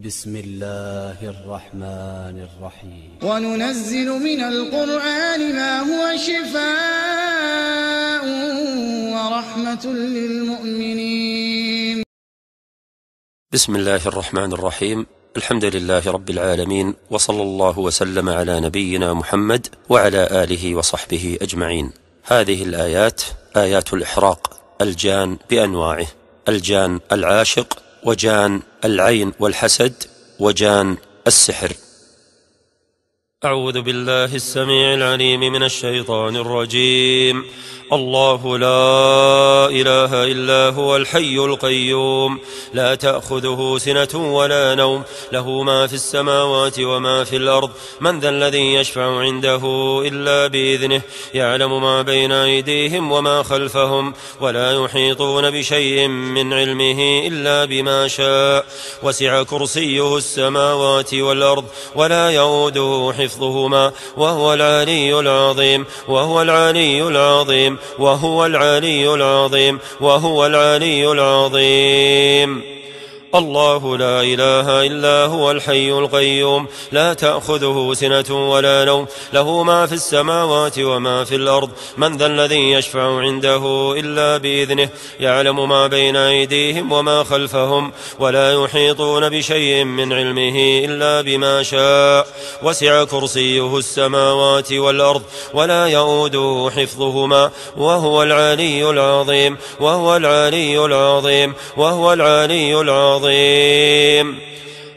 بسم الله الرحمن الرحيم. وننزل من القرآن ما هو شفاء ورحمة للمؤمنين. بسم الله الرحمن الرحيم. الحمد لله رب العالمين، وصلى الله وسلم على نبينا محمد وعلى آله وصحبه أجمعين. هذه الآيات آيات الإحراق، الجان بأنواعه: الجان العاشق، وجان العين والحسد، وجان السحر. أعوذ بالله السميع العليم من الشيطان الرجيم. الله لا إله إلا هو الحي القيوم، لا تأخذه سنة ولا نوم، له ما في السماوات وما في الأرض، من ذا الذي يشفع عنده إلا بإذنه، يعلم ما بين أيديهم وما خلفهم، ولا يحيطون بشيء من علمه إلا بما شاء، وسع كرسيه السماوات والأرض، ولا يؤوده حفظهما، وهو العلي العظيم، وهو العلي العظيم، وهو العلي العظيم، وهو العلي العظيم. الله لا إله إلا هو الحي القيوم، لا تأخذه سنة ولا نوم، له ما في السماوات وما في الأرض، من ذا الذي يشفع عنده إلا بإذنه، يعلم ما بين أيديهم وما خلفهم، ولا يحيطون بشيء من علمه إلا بما شاء، وسع كرسيه السماوات والأرض، ولا يؤوده حفظهما، وهو العلي العظيم، وهو العلي العظيم، وهو العلي العظيم.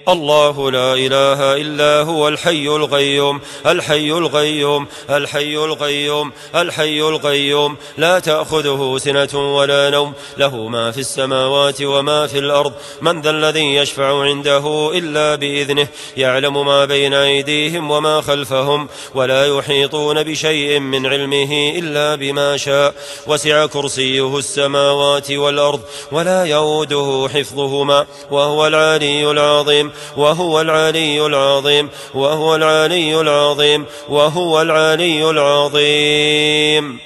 الله لا إله إلا هو الحي القيوم، الحي القيوم، الحي القيوم، الحي القيوم، لا تأخذه سنة ولا نوم، له ما في السماوات وما في الأرض، من ذا الذي يشفع عنده إلا بإذنه، يعلم ما بين أيديهم وما خلفهم، ولا يحيطون بشيء من علمه إلا بما شاء، وسع كرسيه السماوات والأرض، ولا يؤوده حفظهما، وهو العلي العظيم، وهو العلي العظيم، وهو العلي العظيم، وهو العلي العظيم.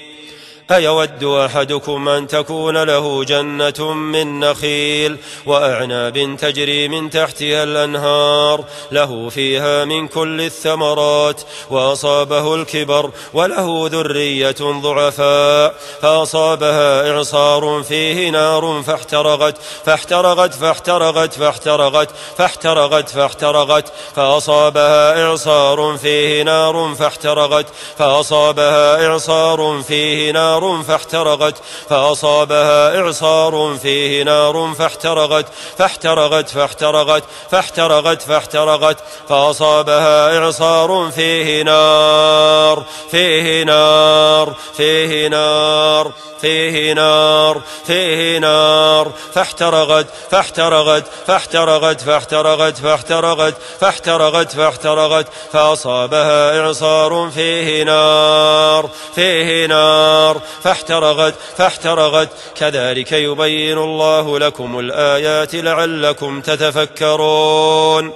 أيود أحدكم أن تكون له جنة من نخيل وأعناب تجري من تحتها الأنهار، له فيها من كل الثمرات، وأصابه الكبر وله ذرية ضعفاء، فأصابها إعصار فيه نار فاحترقت فاحترقت فاحترقت فاحترقت فاحترقت فاحترقت، فأصابها إعصار فيه نار فاحترقت، فأصابها إعصار فيه نار فاحترقت، فأصابها إعصار فيه نار فاحترقت فاحترقت فاحترقت فاحترقت فاحترقت، فأصابها إعصار فيه نار فيه نار فيه نار فيه نار فيه نار فاحترقت فاحترقت فاحترقت فاحترقت فاحترقت فاحترقت فاحترقت، فأصابها إعصار فيه نار فيه نار فاحترقت فاحترقت. كذلك يبين الله لكم الآيات لعلكم تتفكرون.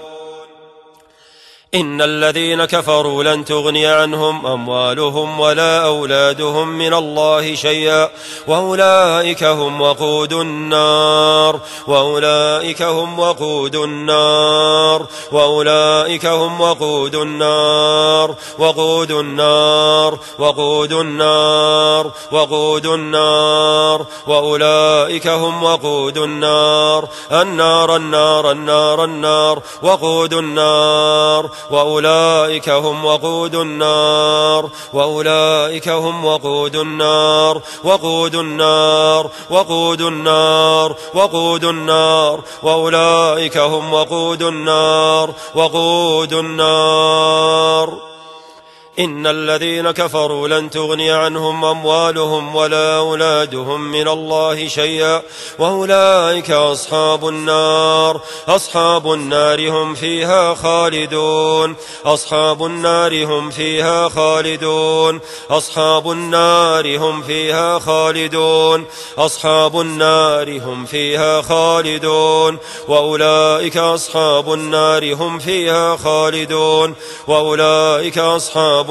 إن الذين كفروا لن تغني عنهم أموالهم ولا أولادهم من الله شيئا، وأولئك هم وقود النار، وأولئك هم وقود النار، وأولئك هم وقود النار، وقود النار، وقود النار، وقود النار، وأولئك هم وقود النار، النار النار النار النار، وقود النار، وأولئك هم وقود النار، وأولئك هم وقود النار، وقود النار، وقود النار، وقود النار، وأولئك هم وقود النار، وقود النار. إن الذين كفروا لن تغني عنهم أموالهم ولا أولادهم من الله شيئا، وأولئك أصحاب النار، أصحاب النار هم فيها خالدون، أصحاب النار هم فيها خالدون، أصحاب النار هم فيها خالدون، أصحاب النار هم فيها خالدون، وأولئك أصحاب النار هم فيها خالدون، وأولئك أصحاب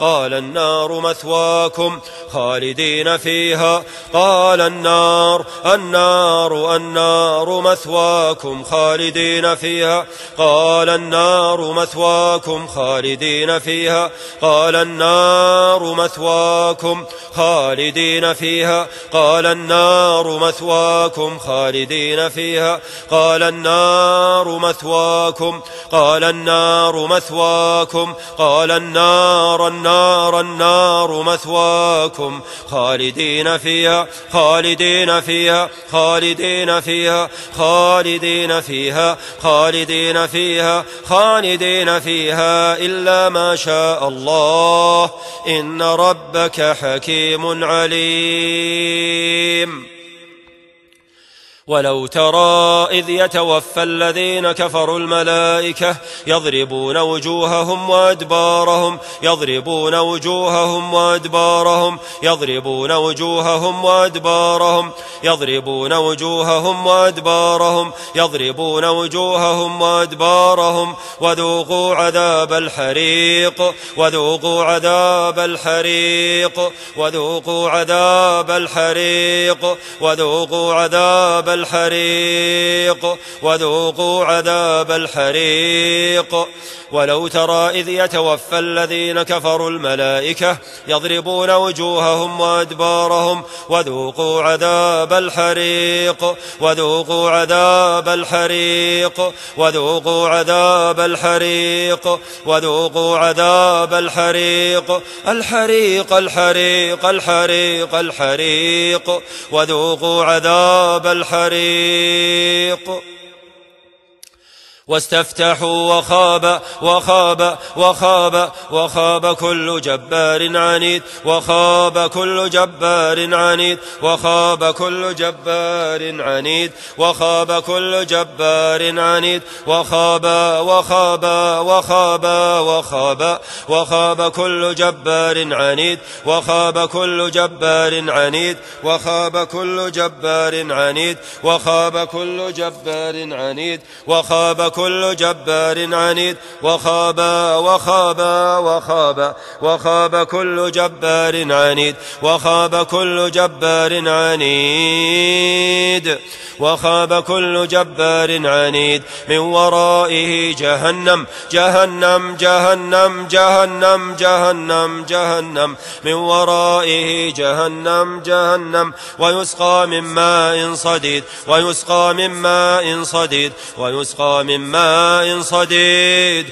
قال النار مثواكم خالدين فيها قال النار مثواكم خالدين فيها قال النار مثواكم خالدين فيها قال النار مثواكم خالدين فيها قال النار مثواكم خالدين فيها قال النار مثواكم قال النار مثواكم قال النار مثواكم خالدين فيها خالدين فيها خالدين فيها خالدين فيها خالدين فيها خالدين فيها إلا ما شاء الله إن ربك حكيم عليم. ولو ترى إذ يتوفى الذين كفروا الملائكة يضربون وجوههم وأدبارهم يضربون وجوههم وأدبارهم يضربون وجوههم وأدبارهم يضربون وجوههم وأدبارهم يضربون وجوههم وأدبارهم وذوقوا عذاب الحريق وذوقوا عذاب الحريق وذوقوا عذاب الحريق وذوقوا عذاب الحريق وذوقوا عذاب الحريق. ولو ترى إذ يتوفى الذين كفروا الملائكة يضربون وجوههم وأدبارهم وذوقوا عذاب الحريق وذوقوا عذاب الحريق وذوقوا عذاب الحريق وذوقوا عذاب الحريق الحريق الحريق الحريق الحريق وذوقوا عذاب الحريق. واستفتحوا وخاب كل جبار عنيد وخاب كل جبار عنيد وخاب كل جبار عنيد وخاب كل جبار عنيد وخاب كل جبار عنيد وخاب كل جبار عنيد وخاب كل جبار عنيد وخاب كل جبار عنيد وخاب كل جبار عنيد وخاب كل جبار عنيد وخاب كل جبار عنيد وخاب كل جبار عنيد من ورائه جهنم جهنم جهنم جهنم جهنم جهنم من ورائه جهنم جهنم ويسقى من ماء صديد ويسقى من ماء صديد ويسقى من ماء صديد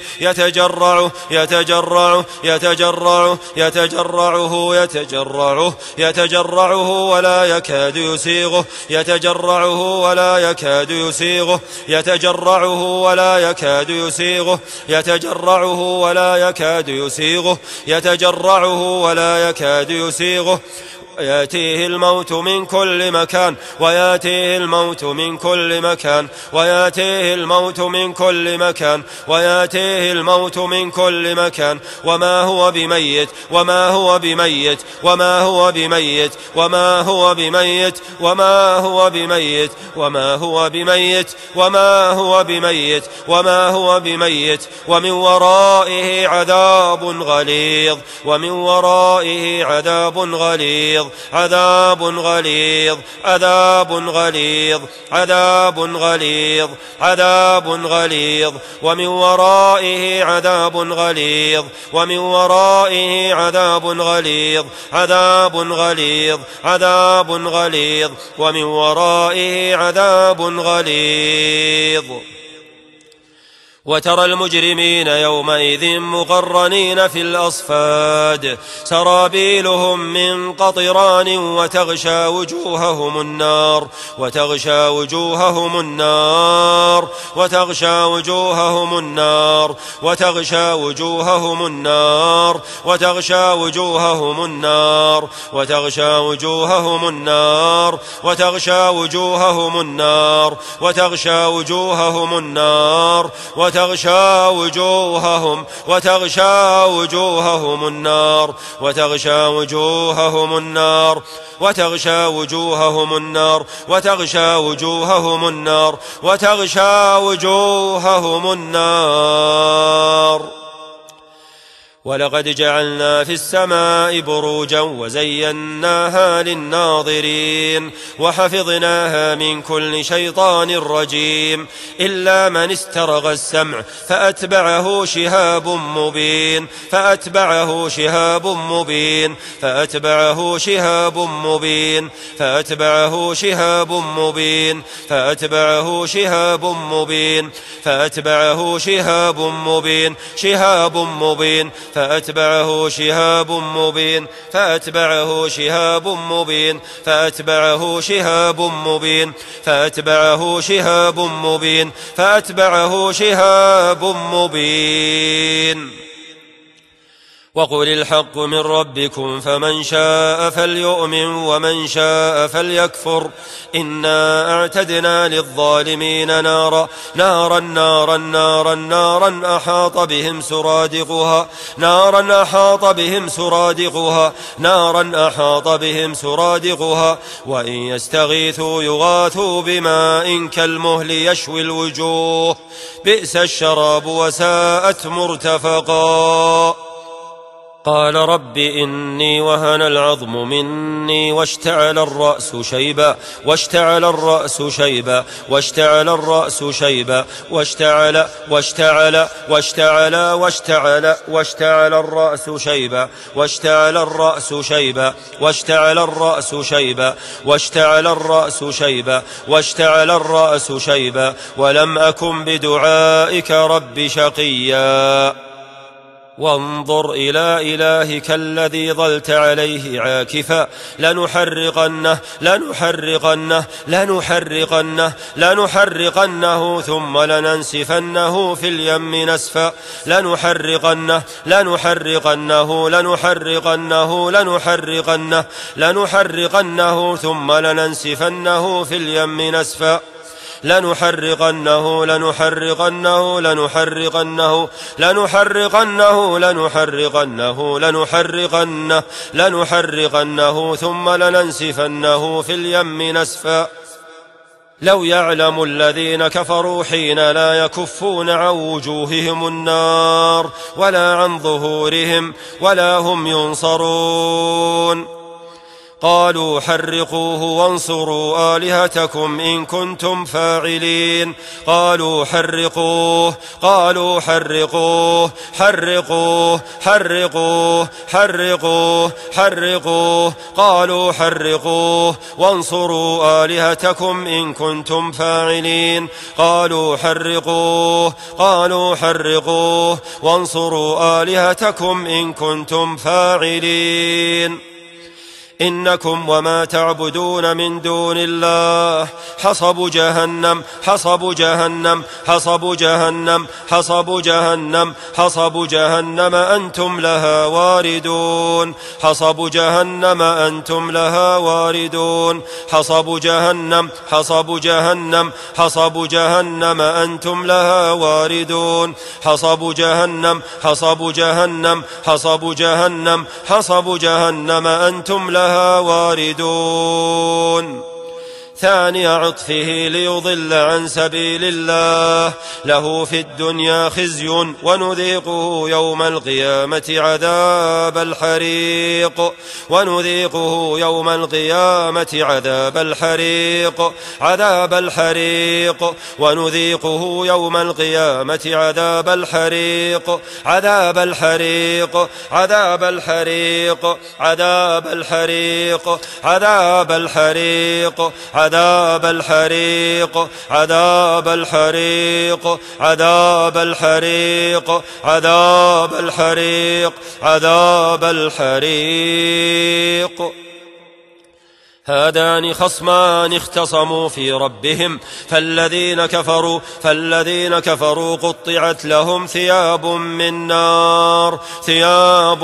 يتجرعه ولا يكاد يسيغه يتجرعه ولا يكاد يسيغه يتجرعه ولا يكاد يسيغه يتجرعه ولا يكاد يسيغه يتجرعه ولا يكاد يسيغه ويأتيه الموت من كل مكان ويأتيه الموت من كل مكان ويأتيه الموت من كل مكان ويأتيه الموت من كل مكان وما هو بميت وما هو بميت وما هو بميت وما هو بميت وما هو بميت وما هو بميت وما هو بميت وما هو بميت ومن ورائه عذاب غليظ ومن ورائه عذاب غليظ عذاب غليظ عذاب غليظ عذاب غليظ عذاب غليظ ومن ورائه عذاب غليظ ومن ورائه عذاب غليظ عذاب غليظ عذاب غليظ ومن ورائه عذاب غليظ. وترى المجرمين يومئذ مقرنين في الأصفاد سرابيلهم من قطران وتغشى وجوههم النار وتغشى وجوههم النار وتغشى وجوههم النار وتغشى وجوههم النار وتغشى وجوههم النار وتغشى وجوههم النار وتغشى وجوههم النار وتغشى وجوههم النار وتغشى وجوههم النار وتغشى وجوههم النار وتغشى وجوههم النار وتغشى وجوههم النار وتغشى وجوههم النار ولقد جعلنا في السماء بروجا وزيناها للناظرين وحفظناها من كل شيطان رجيم إلا من استرق السمع فأتبعه شهاب مبين فأتبعه شهاب مبين فأتبعه شهاب مبين فأتبعه شهاب مبين فأتبعه شهاب مبين فأتبعه شهاب مبين شهاب مبين فأتبعه شهاب مبين فأتبعه شهاب مبين فأتبعه شهاب مبين فأتبعه شهاب مبين فأتبعه شهاب مبين وقل الحق من ربكم فمن شاء فليؤمن ومن شاء فليكفر إنا أعتدنا للظالمين نارا أحاط بهم سرادقها وإن يستغيثوا يغاثوا بماء كالمهل يشوي الوجوه بئس الشراب وساءت مرتفقا قال رب إني وهن العظم مني واشتعل الرأس شيبا ولم أكن بدعائك رب شقيا وانظر إلى إلهك الذي ظلت عليه عاكفا لنحرقنه ثم لننسفنه في اليم نسفا لنحرقنه ثم لننسفنه في اليم نسفا لنحرقنه ثم لننسفنه في اليم نسفا لو يعلم الذين كفروا حين لا يكفون عن وجوههم النار ولا عن ظهورهم ولا هم ينصرون قالوا حرقوه وانصروا آلهتكم إن كنتم فاعلين قالوا حرقوه قالوا حرقوه وانصروا آلهتكم إن كنتم فاعلين قالوا حرقوه وانصروا آلهتكم إن كنتم فاعلين إنكم وما تعبدون من دون الله حصب جهنم أنتم لها واردون حصب جهنم أنتم لها واردون حصب جهنم أنتم لها واردون حصب جهنم أنتم لها واردون ثاني عطفه ليضل عن سبيل الله له في الدنيا خزي ونذيقه يوم القيامة عذاب الحريق ونذيقه يوم القيامة عذاب الحريق ونذيقه يوم القيامة عذاب الحريق عذاب الحريق عذاب الحريق عذاب الحريق عذاب الحريق عذاب الحريق عذاب الحريق عذاب الحريق عذاب الحريق عذاب الحريق هذان خصمان اختصموا في ربهم فالذين كفروا قطعت لهم ثياب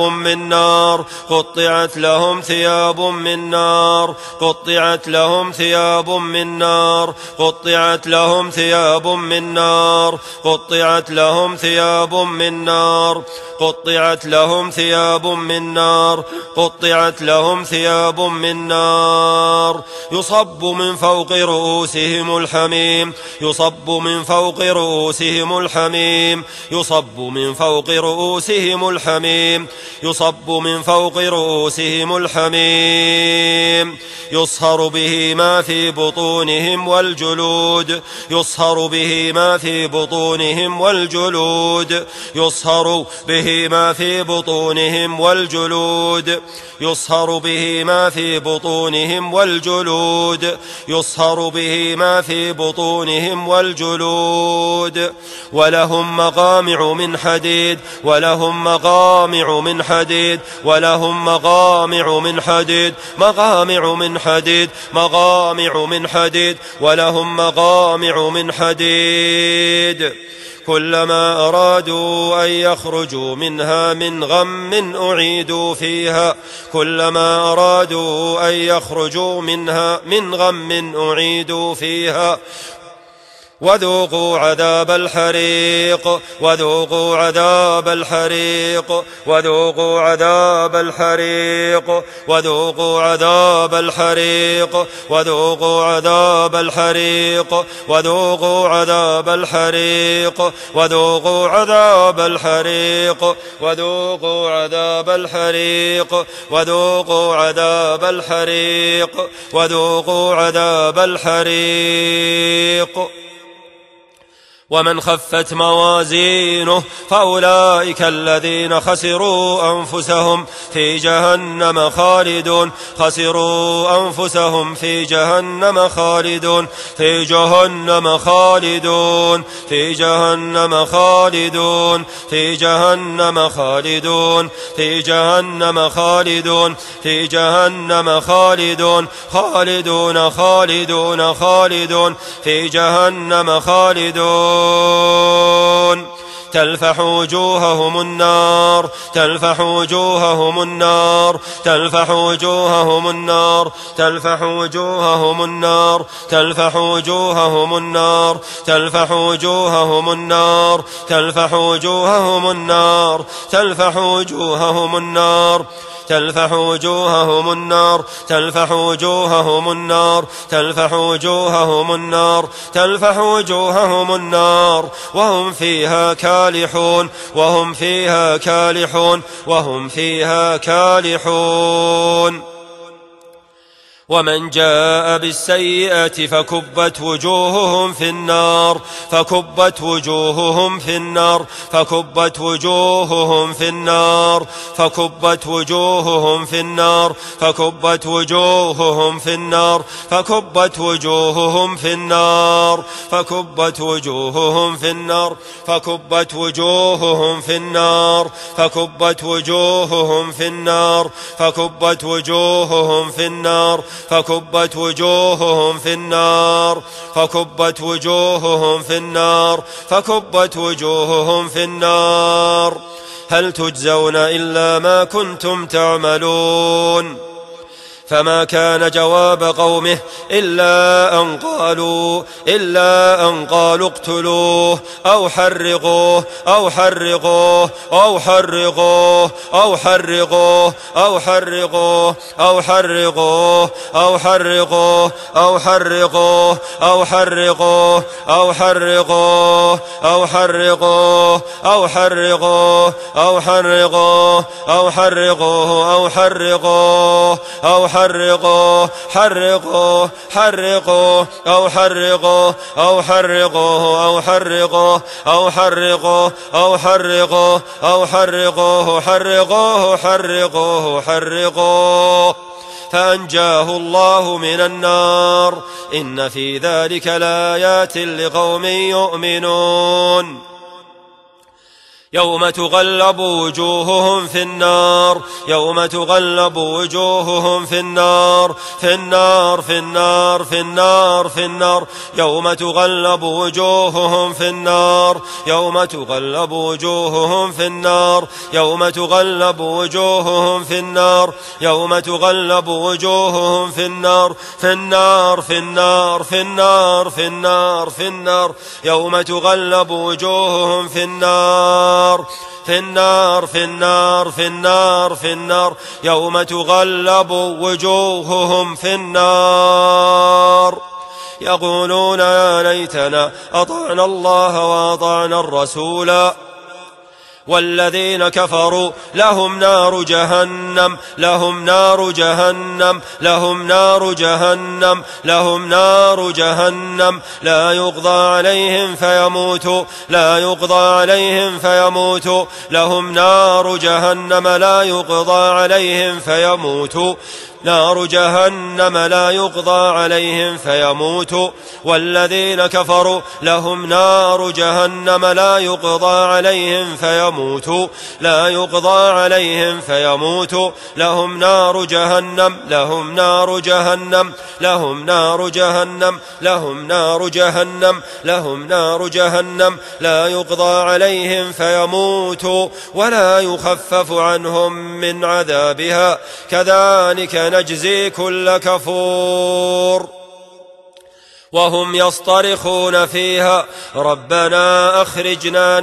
من نار قطعت لهم ثياب من نار قطعت لهم ثياب من نار قطعت لهم ثياب من نار قطعت لهم ثياب من نار قطعت لهم ثياب من نار قطعت لهم ثياب من نار النار يصب من فوق رؤوسهم الحميم يصب من فوق رؤوسهم الحميم يصب من فوق رؤوسهم الحميم يصب من فوق رؤوسهم الحميم يصهر به ما في بطونهم والجلود يصهر به ما في بطونهم والجلود يصهر به ما في بطونهم والجلود يصهر به ما في بطونهم والجلود يصهر به ما في بطونهم والجلود ولهم مقامع من حديد ولهم مقامع من حديد ولهم مقامع من حديد مقامع من حديد مقامع من حديد ولهم مقامع من حديد كلما أرادوا أن يخرجوا منها من غم أعيدوا فيها كلما أرادوا أن يخرجوا منها من غم أعيدوا فيها وذوقوا عذاب الحريق وذوقوا عذاب الحريق وذوقوا عذاب الحريق وذوقوا عذاب الحريق وذوقوا عذاب الحريق وذوقوا عذاب الحريق وذوقوا عذاب الحريق وذوقوا عذاب الحريق وذوقوا عذاب الحريق وذوقوا عذاب الحريق ومن خفت موازينه فأولئك الذين خسروا أنفسهم في جهنم خالدون خسروا أنفسهم في جهنم خالدون في جهنم خالدون في جهنم خالدون في جهنم خالدون في جهنم خالدون في جهنم خالدون خالدون خالدون خالدون في جهنم خالدون تلفح وجوههم النار تلفح وجوههم النار تلفح وجوههم النار تلفح وجوههم النار تلفح وجوههم النار تلفح وجوههم النار تلفح وجوههم النار تلفح وجوههم النار تلفح وجوههم النار تلفح وجوههم النار تلفح وجوههم النار تلفح وجوههم النار وهم فيها كالحون وهم فيها كالحون وهم فيها كالحون ومن جاء بالسيئة فكبت وجوههم في النار فكبت وجوههم في النار فكبت وجوههم في النار فكبت وجوههم في النار فكبت وجوههم في النار فكبت وجوههم في النار فكبت وجوههم في النار فكبت وجوههم في النار فكبت وجوههم في النار فكبت وجوههم في النار فكبت وجوههم في النار فكبت وجوههم في النار فكبت وجوههم في النار هل تجزون إلا ما كنتم تعملون فما كان جواب قومه إلا أن قالوا اقتلوه أو حرقوه أو حرقوه أو حرقوه أو حرقوه أو حرقوه أو حرقوه أو حرقوه أو حرقوه أو حرقوه أو حرقوه أو حرقوه أو حرقوه أو حرقوه أو حرقوه أو حرقوه أو حرقوه حرقوه حرقوه أو حرقوه أو حرقوه أو حرقوه أو حرقوه أو حرقوه أو حرقوه حرقوه حرقوه حرقوه فأنجاه الله من النار إن في ذلك لآيات لقوم يؤمنون يوم تغلب وجوههم في النار يوم تغلب وجوههم في النار في النار في النار في النار في النار يوم تغلب وجوههم في النار يوم تغلب وجوههم في النار يوم تغلب وجوههم في النار يوم تغلب وجوههم في النار في النار في النار في النار في النار في النار يوم تغلب وجوههم في النار في النار في النار في النار في النار يوم تغلب وجوههم في النار يقولون يا ليتنا أطعنا الله وأطعنا الرسول والذين كفروا لهم نار جهنم لهم نار جهنم لهم نار جهنم لهم نار جهنم لا يقضى عليهم فيموتوا لا يقضى عليهم فيموتوا لهم نار جهنم لا يقضى عليهم فيموتوا نار جهنم لا يقضى عليهم فيموتوا والذين كفروا لهم نار جهنم لا يقضى عليهم فيموتوا لا يقضى عليهم فيموتوا لهم نار جهنم لهم نار جهنم لهم نار جهنم لهم نار جهنم لهم نار جهنم لا يقضى عليهم فيموتوا ولا يخفف عنهم من عذابها كذلك نجزي كل كفور وهم يصطرخون فيها ربنا أخرجنا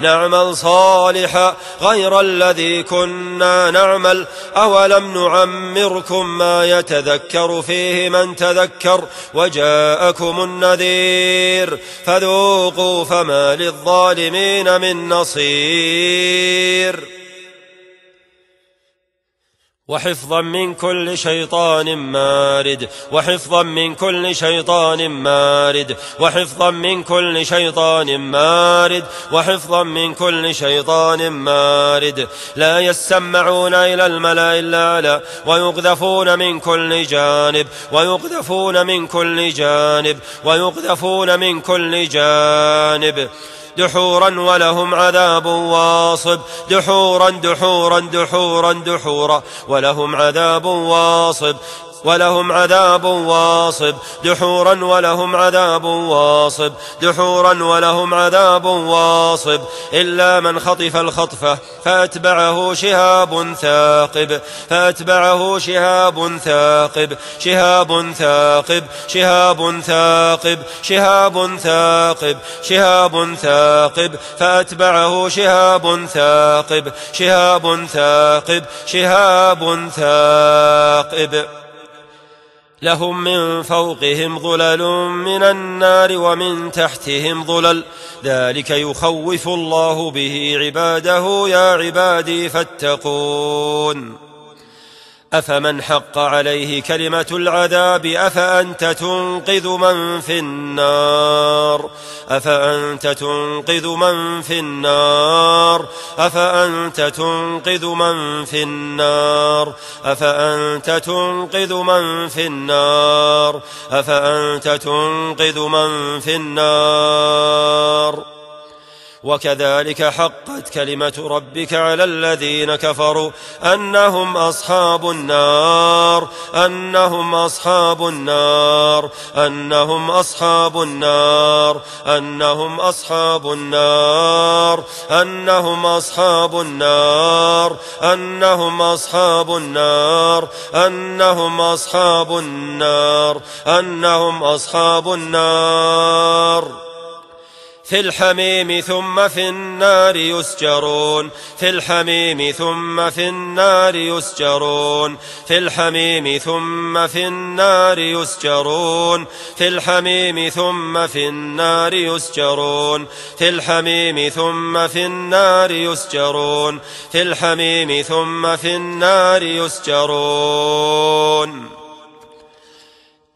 نعمل صالحا غير الذي كنا نعمل أولم نعمركم ما يتذكر فيه من تذكر وجاءكم النذير فذوقوا فما للظالمين من نصير وحفظا من كل شيطان مارد وحفظا من كل شيطان مارد وحفظا من كل شيطان مارد وحفظا من كل شيطان مارد لا يسمعون إلى الملأ الأعلى ويقذفون من كل جانب ويقذفون من كل جانب ويقذفون من كل جانب دحورا ولهم عذاب واصب دحورا دحورا دحورا دحورا ولهم عذاب واصب ولهم عذاب واصب دحورا ولهم عذاب واصب دحورا ولهم عذاب واصب إلا من خطف الخطفة فأتبعه شهاب ثاقب فأتبعه شهاب ثاقب شهاب ثاقب شهاب ثاقب شهاب ثاقب شهاب ثاقب فأتبعه شهاب ثاقب شهاب ثاقب شهاب ثاقب لهم من فوقهم ظلل من النار ومن تحتهم ظلل ذلك يخوف الله به عباده يا عبادي فاتقون أفمن حق عليه كلمة العذاب أفأنت تنقذ من في النار أفأنت تنقذ من في النار أفأنت تنقذ من في النار أفأنت تنقذ من في النار أفأنت تنقذ من في النار وكذلك حقت كلمة ربك على الذين كفروا أنهم أصحاب النار أنهم أصحاب النار أنهم أصحاب النار أنهم أصحاب النار أنهم أصحاب النار أنهم أصحاب النار أنهم أصحاب النار أنهم أصحاب النار في الحميم ثم في النار يسجرون في الحميم ثم في النار يسجرون في الحميم ثم في النار يسجرون في الحميم ثم في النار يسجرون في الحميم ثم في النار يسجرون في الحميم ثم في النار يسجرون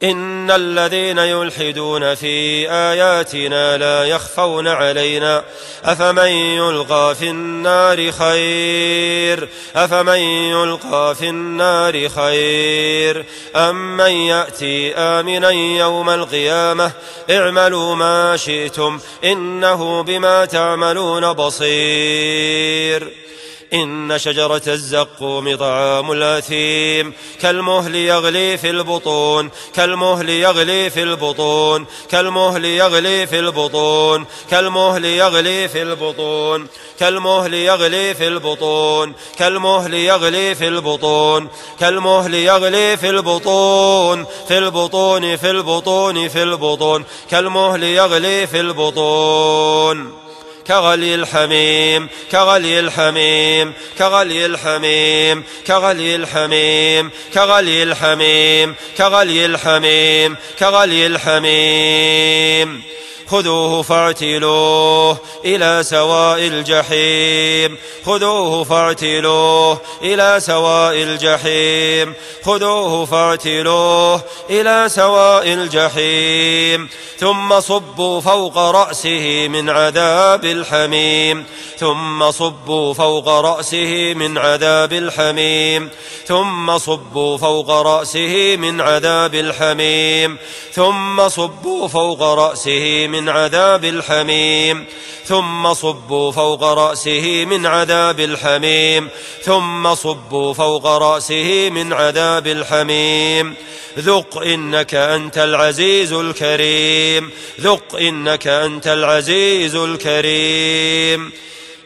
إن الذين يلحدون في آياتنا لا يخفون علينا أفمن يلقى في النار خير أفمن يلقى في النار خير أم من يأتي آمنا يوم القيامة اعملوا ما شئتم إنه بما تعملون بصير إن شجرة الزقوم طعام الأثيم كالمهل يغلي في البطون كالمهل يغلي في البطون كالمهل يغلي في البطون كالمهل يغلي في البطون كالمهل يغلي في البطون كالمهل يغلي في البطون كالمهل يغلي في البطون في البطون في البطون في البطون كالمهل يغلي في البطون كغلي الحميم كغلي الحميم كغلي الحميم كغلي الحميم كغلي الحميم كغلي الحميم كغلي الحميم خذوه فاعتلوه إلى سواء الجحيم خذوه فاعتلوه إلى سواء الجحيم خذوه فاعتلوه إلى سواء الجحيم ثم صبوا فوق رأسه من عذاب الحميم ثم صبوا فوق رأسه من عذاب الحميم ثم صبوا فوق رأسه من عذاب الحميم ثم صبوا فوق رأسه من عذاب الحميم ثم صبوا فوق رأسه من عذاب الحميم ثم صبوا فوق رأسه من عذاب الحميم ذق إنك أنت العزيز الكريم ذق إنك أنت العزيز الكريم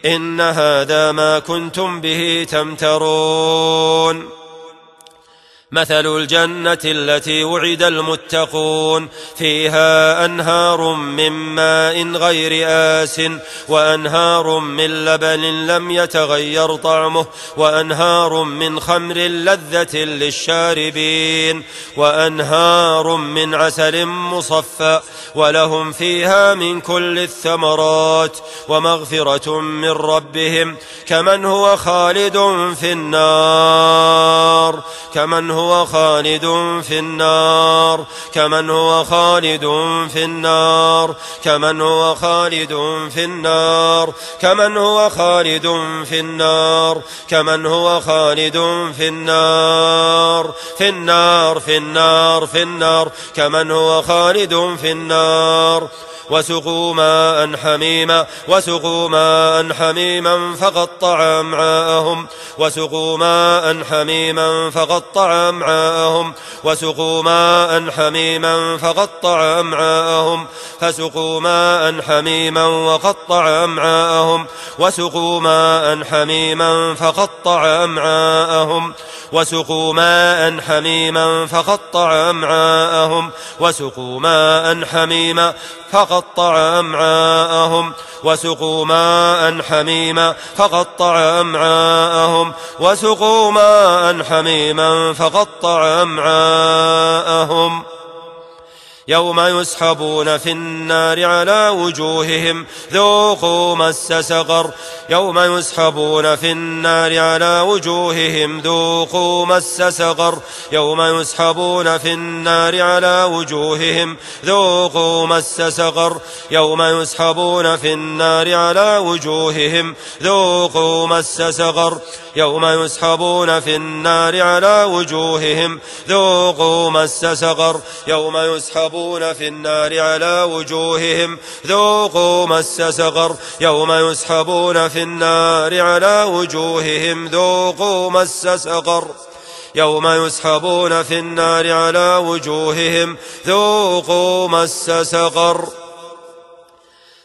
إن هذا ما كنتم به تمترون مثل الجنة التي وعد المتقون فيها أنهار من ماء غير آس وأنهار من لبن لم يتغير طعمه وأنهار من خمر لذة للشاربين وأنهار من عسل مصفى ولهم فيها من كل الثمرات ومغفرة من ربهم كمن هو خالد في النار كمن هو خالد في النار كمن هو خالد في النار كمن هو خالد في النار كمن هو خالد في النار كمن هو خالد في النار في النار في النار في النار كمن هو خالد في النار وسقوا ماء حميما وسقوا ماء حميما فقطع أمعاءهم وسقوا ماء حميما فقطع أمعاءهم وسقوا ماء حميما فقطع أمعاءهم فسقوا ماء حميما وقطع أمعاءهم وسقوا ماء حميما فقطع أمعاءهم وسقوا ماء حميما فقطع أمعاءهم وسقوا ماء حميما فقطع أمعاءهم وسقوا ماء حميما فقطع أمعاءهم وسقوا ماء حميما فقطع أمعاءهم يوم يسحبون في النار على وجوههم ذوقوا مس سقر يوم يسحبون في النار على وجوههم ذوقوا مس سقر يوم يسحبون في النار على وجوههم ذوقوا مس سقر يوم يسحبون في النار على وجوههم ذوقوا مس سقر يوم يسحبون في النار على وجوههم ذوقوا مس سقر يوم يسحبون في النار على وجوههم ذوقوا مس سقر يوم يسحبون في النار على وجوههم ذوقوا مس سقر يوم يسحبون في النار على وجوههم ذوقوا مس سقر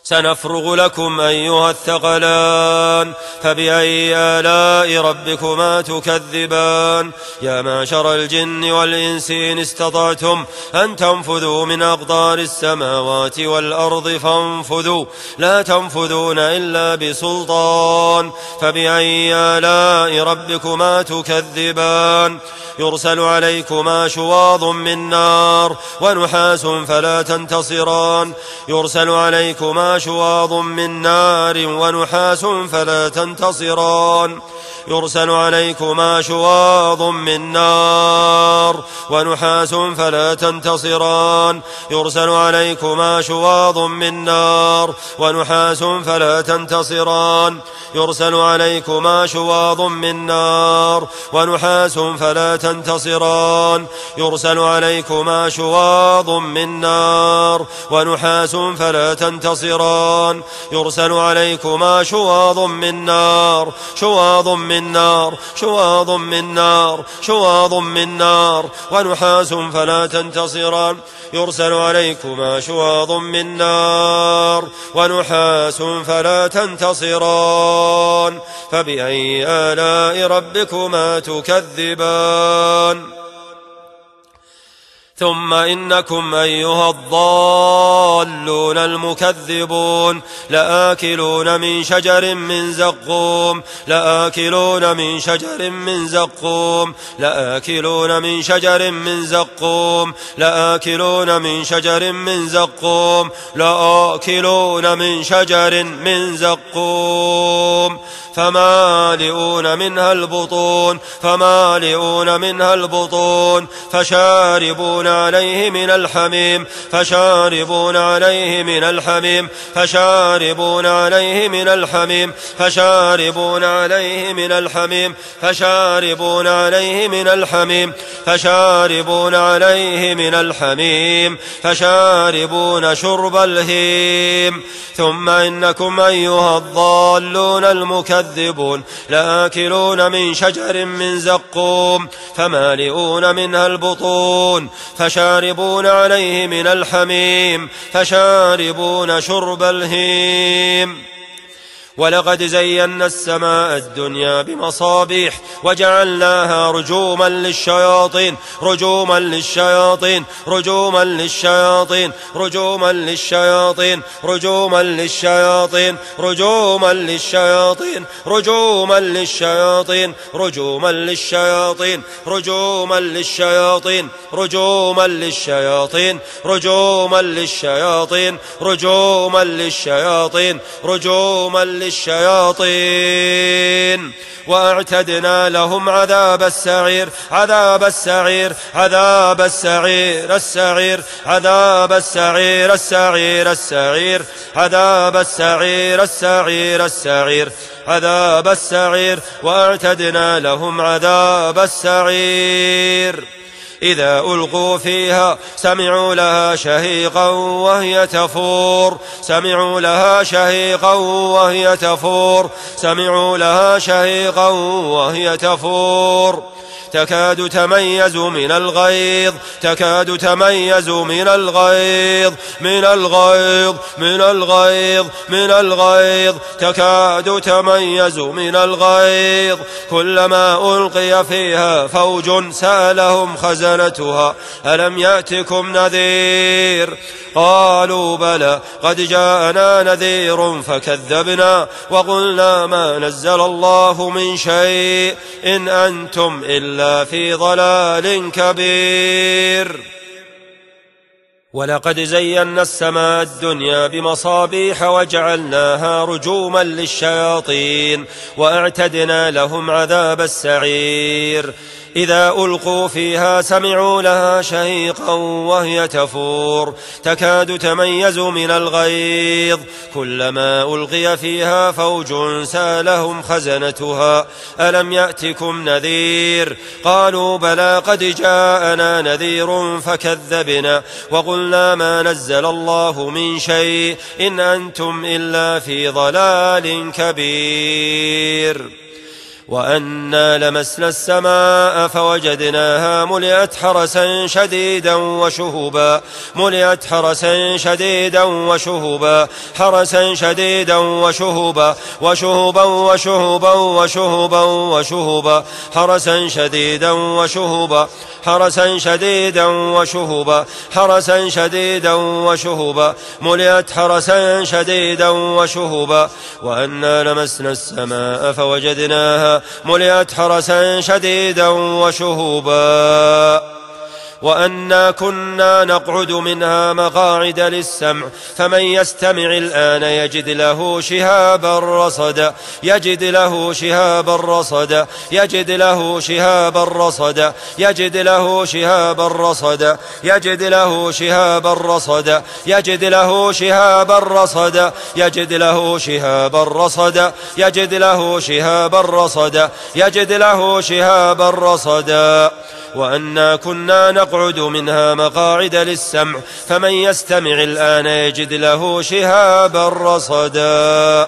سنفرغ لكم أيها الثقلان فبأي آلاء ربكما تكذبان يا معشر الجن والإنس إن استطعتم أن تنفذوا من أقطار السماوات والأرض فانفذوا لا تنفذون إلا بسلطان فبأي آلاء ربكما تكذبان يرسل عليكما شواظ من نار ونحاس فلا تنتصران يرسل عليكما شواظ من نار ونحاس فلا تنتصران يرسل عليكما شواظ من نار ونحاس فلا تنتصران يرسل عليكما شواظ من نار ونحاس فلا تنتصران يرسل عليكما شواظ من نار ونحاس فلا تنتصران يرسل عليكما شواظ من نار ونحاس فلا تنتصران يرسل عليكما شواظ من نار شواظ من نار شواظ من نار شواظ من نار ونحاس فلا تنتصران يرسل عليكما شواظ من نار ونحاس فلا تنتصران فبأي آلاء ربكما تكذبان ثم إنكم أيها الضالون المكذبون لآكلون من شجر من زقوم لآكلون من شجر من زقوم لآكلون من شجر من زقوم لآكلون من شجر من زقوم لآكلون من شجر من زقوم فمالئون منها البطون فمالئون منها البطون فشاربون عليه من الحميم فشاربون عليه من الحميم فشاربون عليه من الحميم فشاربون عليه من الحميم فشاربون عليه من الحميم فشاربون عليه من الحميم فشاربون شرب الهيم ثم إنكم أيها الضالون المكذبون لآكلون من شجر من زقوم فمالئون منها البطون فشاربون عليه من الحميم فشاربون شرب الهيم ولقد زينا السماء الدنيا بمصابيح وجعلناها رجوما للشياطين رجوما للشياطين رجوما للشياطين رجوما للشياطين رجوما للشياطين رجوما للشياطين رجوما للشياطين رجوما للشياطين رجوما للشياطين رجوما للشياطين رجوما للشياطين رجوما للشياطين رجوما للشياطين وأعتدنا لهم عذاب السعير عذاب السعير عذاب السعير السعير عذاب السعير السعير السعير عذاب السعير السعير السعير عذاب السعير وأعتدنا لهم عذاب السعير إذا ألقوا فيها سمعوا لها شهيقا وهي تفور سمعوا لها شهيقا وهي تفور سمعوا لها شهيقا وهي تفور تكاد تميز من الغيظ تكاد تميز من الغيظ من الغيظ من الغيظ من الغيظ تكاد تميز من الغيظ كلما ألقي فيها فوج سألهم خزنتها ألم يأتكم نذير قالوا بلى قد جاءنا نذير فكذبنا وقلنا ما نزل الله من شيء إن أنتم إلا في ضلال كبير ولقد زينا السماء الدنيا بمصابيح وجعلناها رجوما للشياطين وأعتدنا لهم عذاب السعير إذا ألقوا فيها سمعوا لها شهيقا وهي تفور تكاد تميز من الغيظ كلما ألقي فيها فوج سألهم خزنتها ألم يأتكم نذير قالوا بلى قد جاءنا نذير فكذبنا وقلنا ما نزل الله من شيء إن أنتم إلا في ضلال كبير وأنا لمسنا السماء فوجدناها ملئت حرسا شديدا وشهبا ملئت حرسا شديدا وشهبا حرسا شديدا وشهبا وشهبا وشهبا وشهبا وشهبا حرسا شديدا وشهبا حرسا شديدا وشهبا حرسا شديدا وشهبا ملئت حرسا شديدا وشهبا وأنا لمسنا السماء فوجدناها ملئت حرسا شديدا وشهبا وأنا كنا نقعد منها مقاعد للسمع فمن يستمع الآن يجد له شهابا رصدا يجد له شهابا رصدا يجد له شهابا رصدا يجد له شهابا رصدا يجد له شهابا رصدا يجد له شهابا رصدا يجد له شهابا رصدا يجد له شهابا رصدا يجد له شهابا رصدا وأنا كنا نقعد منها مقاعد للسمع فمن يستمع الآن يجد له شهابا رصدا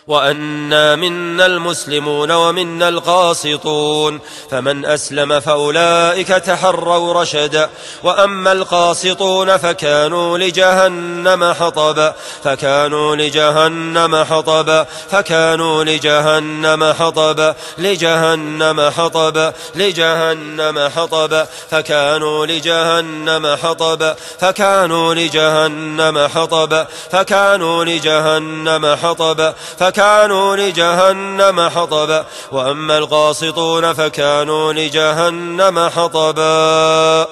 وأنا منا المسلمون ومنا القاسطون، فمن أسلم فأولئك تحروا رشدا، وأما القاسطون فكانوا لجهنم حطبا فكانوا لجهنم حطبا فكانوا لجهنم حطبا لجهنم حطبا لجهنم حطبا فكانوا لجهنم حطبا فكانوا لجهنم حطبا فكانوا لجهنم حطبا فكانوا لجهنم حطبا، وأما القاسطون فكانوا لجهنم حطبا.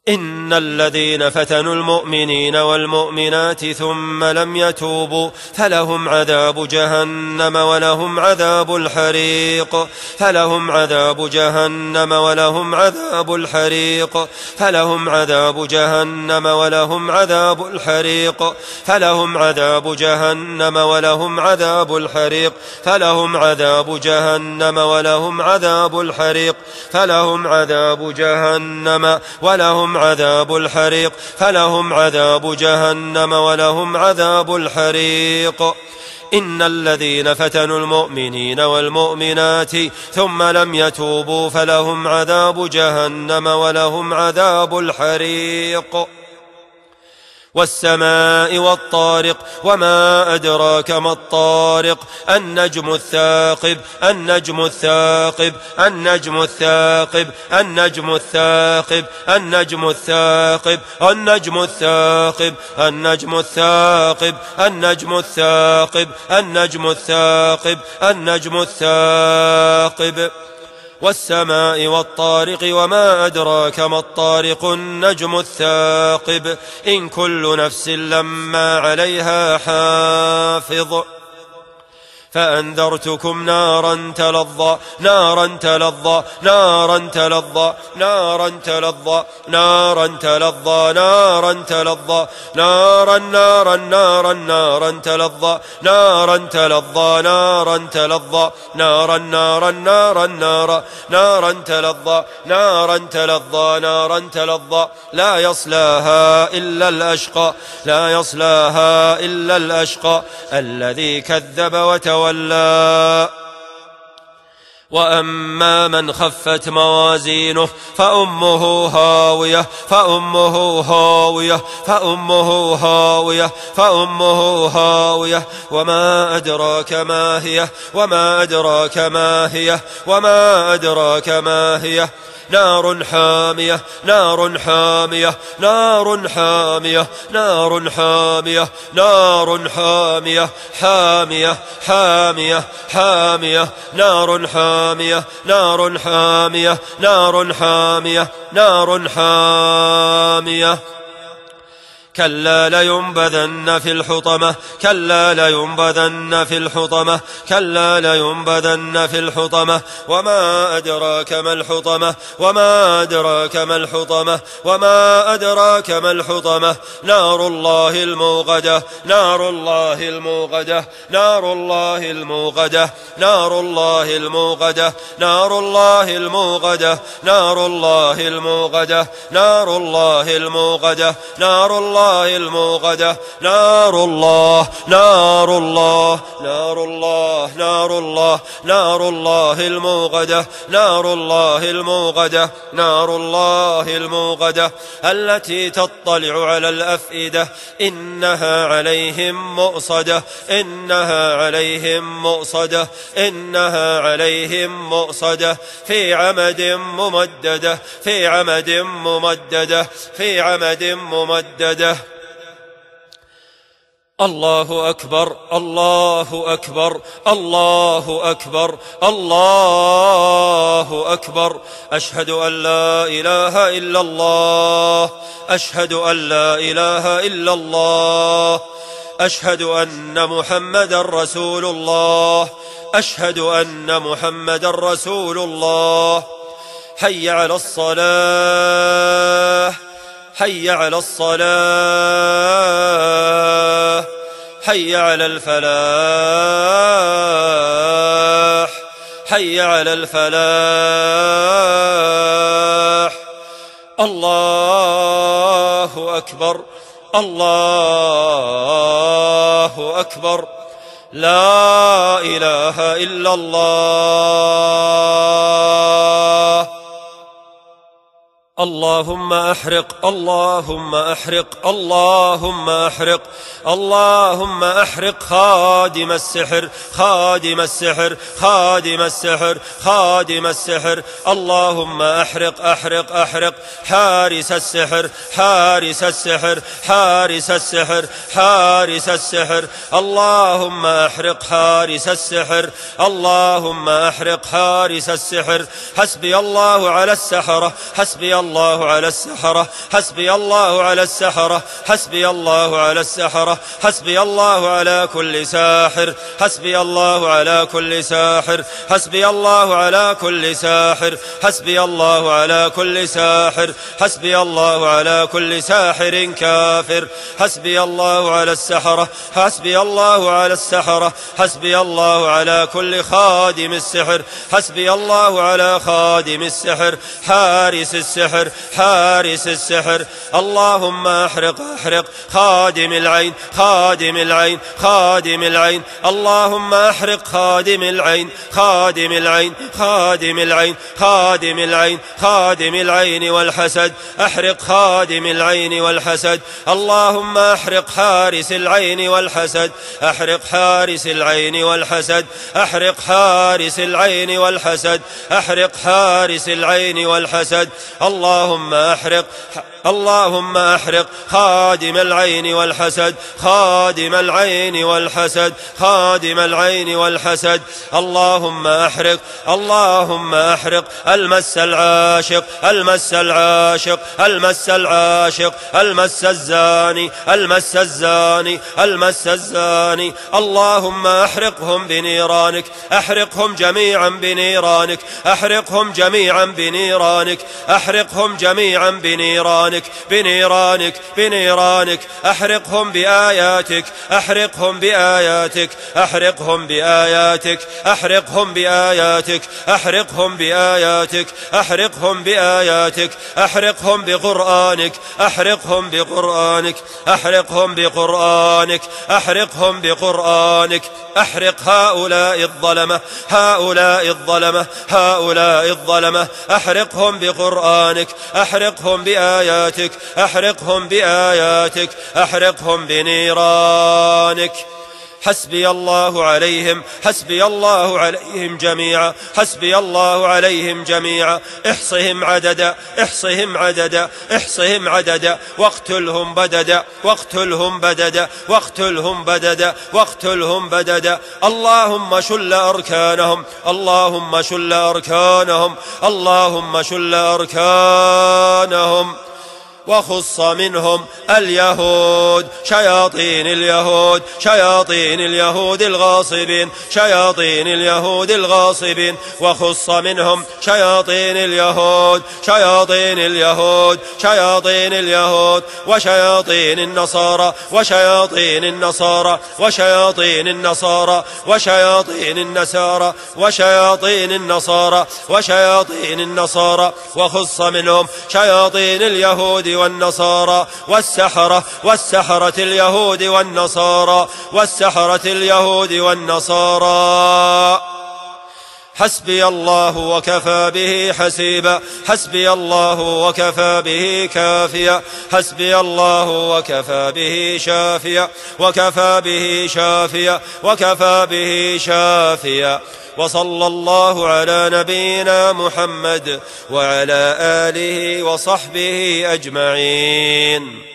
إن الذين فتنوا المؤمنين والمؤمنات ثم لم يتوبوا فلهم عذاب جهنم ولهم عذاب الحريق فلهم عذاب جهنم ولهم عذاب الحريق فلهم عذاب جهنم ولهم عذاب الحريق فلهم عذاب جهنم ولهم عذاب الحريق فلهم عذاب جهنم ولهم عذاب الحريق فلهم عذاب جهنم ولهم عذاب الحريق فلهم عذاب جهنم ولهم عذاب الحريق. إن الذين فتنوا المؤمنين والمؤمنات ثم لم يتوبوا فلهم عذاب جهنم ولهم عذاب الحريق. والسماء والطارق وما أدراك ما الطارق النجم الثاقب النجم الثاقب النجم الثاقب النجم الثاقب النجم الثاقب النجم الثاقب النجم الثاقب النجم الثاقب النجم الثاقب النجم الثاقب. والسماء والطارق وما أدراك ما الطارق النجم الثاقب إن كل نفس لما عليها حافظ. فأنذرتكم نارا تلظى نارا تلظى نارا تلظى نارا تلظى نارا تلظى نارا تلظى نارا نارا نارا نارا تلظى نارا تلظى نارا تلظى نارا نارا نارا نارا نارا تلظى نارا تلظى نارا تلظى لا يصلاها إلا الأشقى لا يصلاها إلا الأشقى الذي كذب وتولى. وأما من خفت موازينه فأمه هاوية فأمه هاوية فأمه هاوية فأمه هاوية وما أدراك ما هي وما أدراك ما هي وما أدراك ما هي نار حامية نار حامية نار حامية نار حامية نار حامية حامية حامية حامية نار حامية نار حامية نار حامية نار حامية. كلا لينبذن في الحطمة كلا لينبذن في الحطمة كلا لينبذن في الحطمة وما أدراك ما الحطمة وما أدراك ما الحطمة وما أدراك ما الحطمة نار الله الموقدة نار الله الموقدة نار الله الموقدة نار الله الموقدة نار الله الموقدة نار الله الموقدة نار الله الموقدة نار الله الموقدة نار الله نار الله نار الله نار الله نار الله الموقدة نار الله الموقدة نار الله الموقدة التي تطلع على الأفئدة إنها عليهم مؤصدة إنها عليهم مؤصدة إنها عليهم مؤصدة في عمد ممددة في عمد ممددة في عمد ممددة. الله أكبر الله أكبر الله أكبر الله أكبر. أشهد أن لا إله إلا الله أشهد أن لا إله إلا الله أشهد أن محمدا رسول الله أشهد أن محمدا رسول الله. حي على الصلاة حي على الصلاة حي على الفلاح حي على الفلاح. الله أكبر الله أكبر. لا إله إلا الله. اللهم أحرق، اللهم أحرق، اللهم أحرق، اللهم أحرق خادم السحر، خادم السحر، خادم السحر، خادم السحر. اللهم أحرق، أحرق، أحرق حارس السحر، حارس السحر، حارس السحر، حارس السحر. اللهم أحرق حارس السحر، اللهم أحرق حارس السحر. حسبي الله على السحرة، حسبي الله على السحرة، حسبي الله على السحرة، حسبي الله على السحرة، حسبي الله على كل ساحر، حسبي الله على كل ساحر، حسبي الله على كل ساحر، حسبي الله على كل ساحر، حسبي الله على كل ساحر كافر. حسبي الله على السحرة، حسبي الله على السحرة، حسبي الله على كل خادم السحر، حسبي الله على خادم السحر، حارس السحر، حارس السحر. اللهم أحرق، أحرق خادم العين، خادم العين، خادم العين. اللهم أحرق خادم العين، خادم العين، خادم العين، خادم العين، خادم العين والحسد. أحرق خادم العين والحسد. اللهم أحرق حارس العين والحسد، أحرق حارس العين والحسد، أحرق حارس العين والحسد، أحرق حارس العين والحسد. اللهم أحرق، اللهم أحرق خادم العين والحسد، خادم العين والحسد، خادم العين والحسد. اللهم أحرق، اللهم أحرق المس العاشق، المس العاشق، المس العاشق، المس الزاني، المس الزاني، المس الزاني. اللهم أحرقهم بنيرانك، أحرقهم جميعا بنيرانك، أحرقهم جميعا بنيرانك، أحرقهم جميعا بنيرانك، بنيرانك، بنيرانك. أحرقهم بآياتك، أحرقهم بآياتك، أحرقهم بآياتك، أحرقهم بآياتك، أحرقهم بآياتك، أحرقهم بآياتك، أحرقهم بقرآنك، أحرقهم بقرآنك، أحرقهم بقرآنك، أحرقهم بقرآنك. أحرق هؤلاء الظلمة، هؤلاء الظلمة، هؤلاء الظلمة. أحرقهم بقرآنك، أحرقهم بآياتك، أحرقهم بآياتك، أحرقهم بنيرانك. حسبي الله عليهم، حسبي الله عليهم جميعا، حسبي الله عليهم جميعا. احصهم عددا، احصهم عددا، احصهم عددا، واقتلهم بددا، واقتلهم بددا، واقتلهم بددا، واقتلهم بددا. اللهم شل أركانهم، اللهم شل أركانهم، اللهم شل أركانهم. وخص منهم اليهود، شياطين اليهود، شياطين اليهود الغاصبين، شياطين اليهود الغاصبين. وخص منهم شياطين اليهود، شياطين اليهود، شياطين اليهود، وشياطين النصارى، وشياطين النصارى، وشياطين النصارى، وشياطين النصارى، وشياطين النصارى، وشياطين النصارى. وخص منهم شياطين اليهود والنصارى والسحرة، والسحرة اليهود والنصارى، والسحرة اليهود والنصارى. حسبي الله وكفى به حسيبا، حسبي الله وكفى به كافيا، حسبي الله وكفى به شافيا، وكفى به شافيا، وكفى به شافيا. وصلى الله على نبينا محمد وعلى آله وصحبه أجمعين.